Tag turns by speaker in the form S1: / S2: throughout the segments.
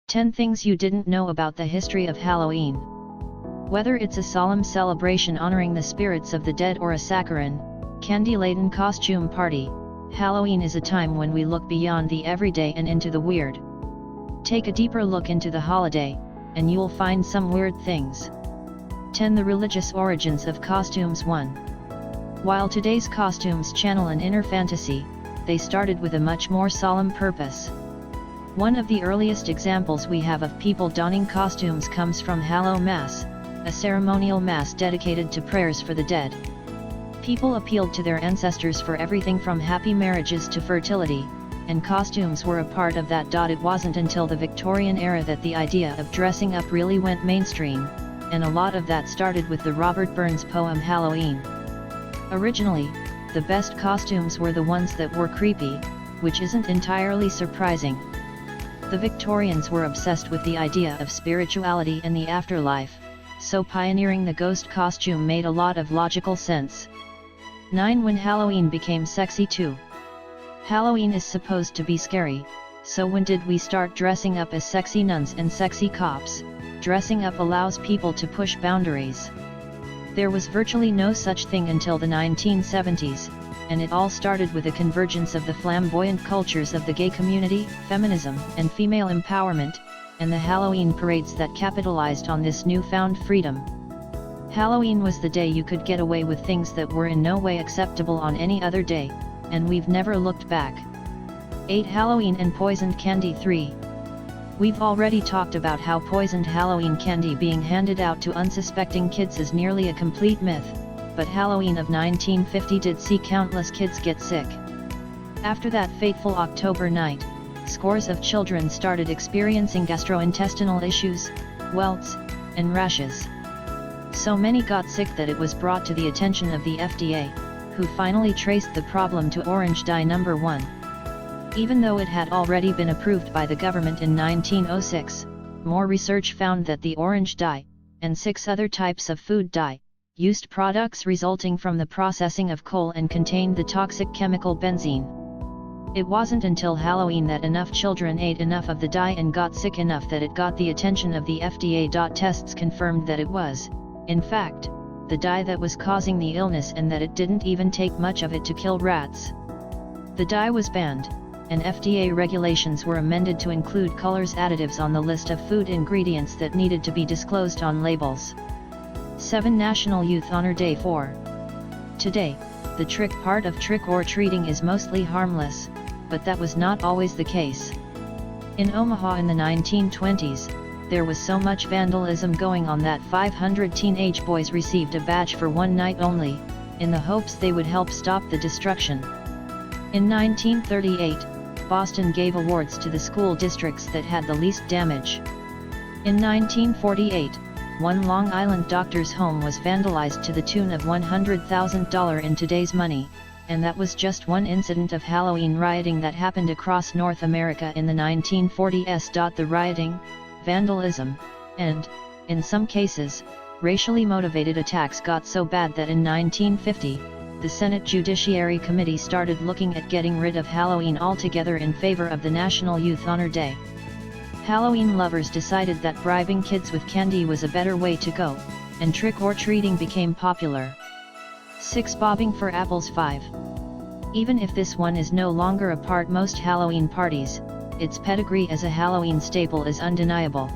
S1: 10 Things You Didn't Know About the History of Halloween. Whether it's a solemn celebration honoring the spirits of the dead or a saccharine, candy-laden costume party, Halloween is a time when we look beyond the everyday and into the weird. Take a deeper look into the holiday, and you'll find some weird things. 10 The Religious Origins of Costumes. 1. While today's costumes channel an inner fantasy, they started with a much more solemn purpose. One of the earliest examples we have of people donning costumes comes from Hallow Mass, a ceremonial mass dedicated to prayers for the dead. People appealed to their ancestors for everything from happy marriages to fertility, and costumes were a part of that. It wasn't until the Victorian era that the idea of dressing up really went mainstream, and a lot of that started with the Robert Burns poem Halloween. Originally, the best costumes were the ones that were creepy, which isn't entirely surprising. The Victorians were obsessed with the idea of spirituality and the afterlife, so pioneering the ghost costume made a lot of logical sense. 9 When Halloween became sexy too. Halloween is supposed to be scary, so when did we start dressing up as sexy nuns and sexy cops? Dressing up allows people to push boundaries. There was virtually no such thing until the 1970s, and it all started with a convergence of the flamboyant cultures of the gay community, feminism, and female empowerment, and the Halloween parades that capitalized on this newfound freedom. Halloween was the day you could get away with things that were in no way acceptable on any other day, and we've never looked back. 8 Halloween and Poisoned Candy. 3. We've already talked about how poisoned Halloween candy being handed out to unsuspecting kids is nearly a complete myth, but Halloween of 1950 did see countless kids get sick. After that fateful October night, scores of children started experiencing gastrointestinal issues, welts, and rashes. So many got sick that it was brought to the attention of the FDA, who finally traced the problem to orange dye number 1. Even though it had already been approved by the government in 1906, more research found that the orange dye, and 6 other types of food dye, used products resulting from the processing of coal and contained the toxic chemical benzene. It wasn't until Halloween that enough children ate enough of the dye and got sick enough that it got the attention of the FDA. Tests confirmed that it was, in fact, the dye that was causing the illness and that it didn't even take much of it to kill rats. The dye was banned, and FDA regulations were amended to include colors additives on the list of food ingredients that needed to be disclosed on labels. 7 National Youth Honor Day. 4. Today, the trick part of trick-or-treating is mostly harmless, but that was not always the case. In Omaha in the 1920s, there was so much vandalism going on that 500 teenage boys received a badge for one night only, in the hopes they would help stop the destruction. In 1938, Boston gave awards to the school districts that had the least damage. In 1948, one Long Island doctor's home was vandalized to the tune of $100,000 in today's money, and that was just one incident of Halloween rioting that happened across North America in the 1940s. The rioting, vandalism, and, in some cases, racially motivated attacks got so bad that in 1950, the Senate Judiciary Committee started looking at getting rid of Halloween altogether in favor of the National Youth Honor Day. Halloween lovers decided that bribing kids with candy was a better way to go, and trick-or-treating became popular. 6 Bobbing for apples. 5. Even if this one is no longer a part most Halloween parties, its pedigree as a Halloween staple is undeniable.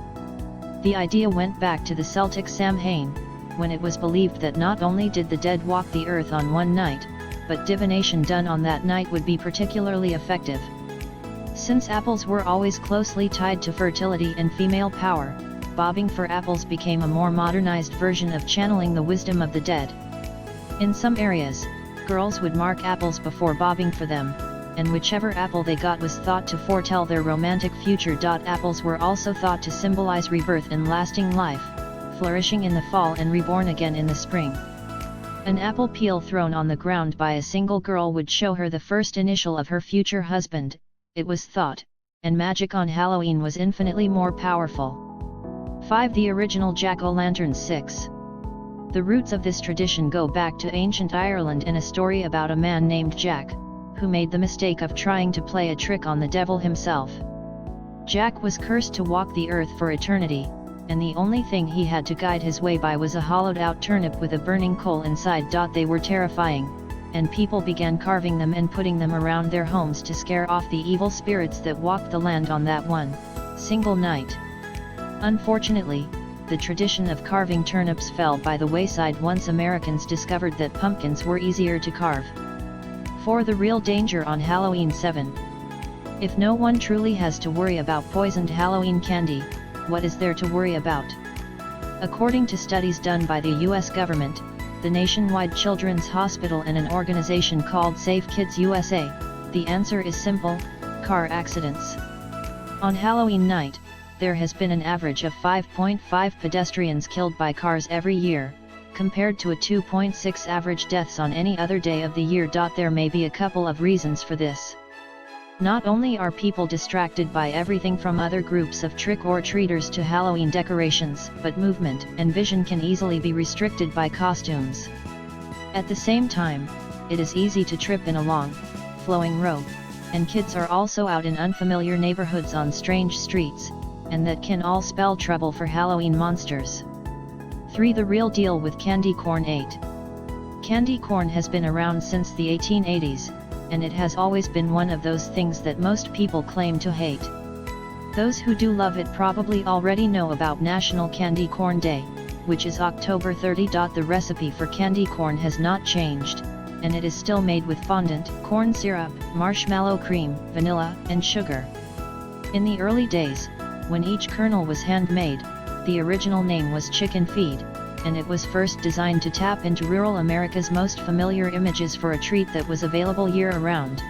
S1: The idea went back to the Celtic Samhain, when it was believed that not only did the dead walk the earth on one night, but divination done on that night would be particularly effective. Since apples were always closely tied to fertility and female power, bobbing for apples became a more modernized version of channeling the wisdom of the dead. In some areas, girls would mark apples before bobbing for them, and whichever apple they got was thought to foretell their romantic future. Apples were also thought to symbolize rebirth and lasting life, flourishing in the fall and reborn again in the spring. An apple peel thrown on the ground by a single girl would show her the first initial of her future husband, it was thought, and magic on Halloween was infinitely more powerful. 5 The original jack-o'-lanterns. 6. The roots of this tradition go back to ancient Ireland and a story about a man named Jack, who made the mistake of trying to play a trick on the devil himself. Jack was cursed to walk the earth for eternity, and the only thing he had to guide his way by was a hollowed-out turnip with a burning coal inside. They were terrifying, and people began carving them and putting them around their homes to scare off the evil spirits that walked the land on that one single night. Unfortunately, the tradition of carving turnips fell by the wayside once Americans discovered that pumpkins were easier to carve. For the real danger on Halloween 7. If no one truly has to worry about poisoned Halloween candy, what is there to worry about? According to studies done by the US government, the Nationwide Children's Hospital and an organization called Save Kids USA, the answer is simple: car accidents. On Halloween night, there has been an average of 5.5 pedestrians killed by cars every year, compared to a 2.6 average deaths on any other day of the year. There may be a couple of reasons for this. Not only are people distracted by everything from other groups of trick-or-treaters to Halloween decorations, but movement and vision can easily be restricted by costumes. At the same time, it is easy to trip in a long, flowing robe, and kids are also out in unfamiliar neighborhoods on strange streets, and that can all spell trouble for Halloween monsters. 3. The real deal with candy corn. 8. Candy corn has been around since the 1880s, and it has always been one of those things that most people claim to hate. Those who do love it probably already know about National Candy Corn Day, which is October 30. The recipe for candy corn has not changed, and it is still made with fondant, corn syrup, marshmallow cream, vanilla, and sugar. In the early days, when each kernel was handmade, the original name was chicken feed, and it was first designed to tap into rural America's most familiar images for a treat that was available year-round.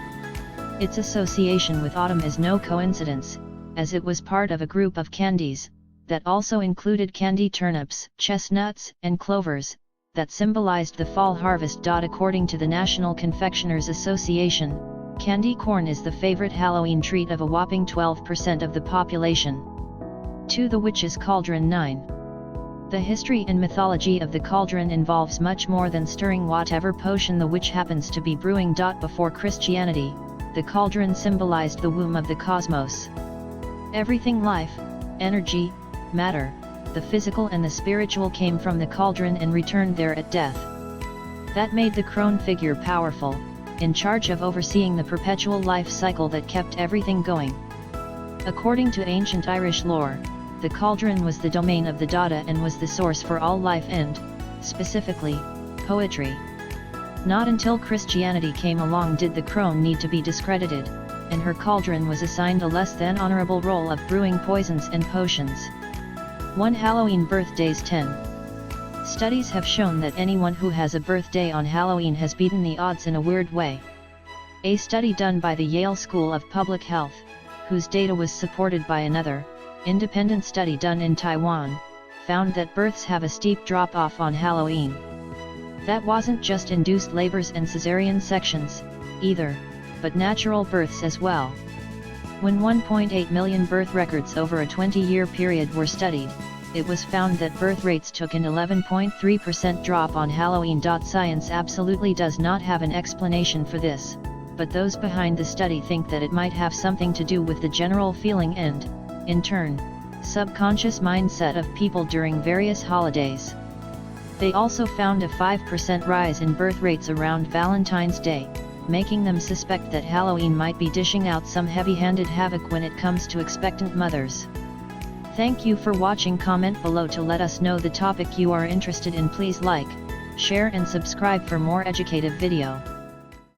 S1: Its association with autumn is no coincidence, as it was part of a group of candies that also included candy turnips, chestnuts, and clovers that symbolized the fall harvest. According to the National Confectioners Association, candy corn is the favorite Halloween treat of a whopping 12% of the population. 2. The Witch's Cauldron. 9. The history and mythology of the cauldron involves much more than stirring whatever potion the witch happens to be brewing. Before Christianity, the cauldron symbolized the womb of the cosmos. Everything life, energy, matter, the physical and the spiritual came from the cauldron and returned there at death. That made the crone figure powerful, in charge of overseeing the perpetual life cycle that kept everything going. According to ancient Irish lore, the cauldron was the domain of the Dada and was the source for all life and, specifically, poetry. Not until Christianity came along did the crone need to be discredited, and her cauldron was assigned a less than honorable role of brewing poisons and potions. 1. Halloween birthdays. 10. Studies have shown that anyone who has a birthday on Halloween has beaten the odds in a weird way. A study done by the Yale School of Public Health, whose data was supported by another, independent study done in Taiwan, found that births have a steep drop-off on Halloween. That wasn't just induced labors and cesarean sections, either, but natural births as well. When 1.8 million birth records over a 20-year period were studied, it was found that birth rates took an 11.3% drop on Halloween. Science absolutely does not have an explanation for this, but those behind the study think that it might have something to do with the general feeling and, in turn, subconscious mindset of people during various holidays. They also found a 5% rise in birth rates around Valentine's Day, making them suspect that Halloween might be dishing out some heavy-handed havoc when it comes to expectant mothers. Thank you for watching. Comment below to let us know the topic you are interested in. Please like, share and subscribe for more educative video.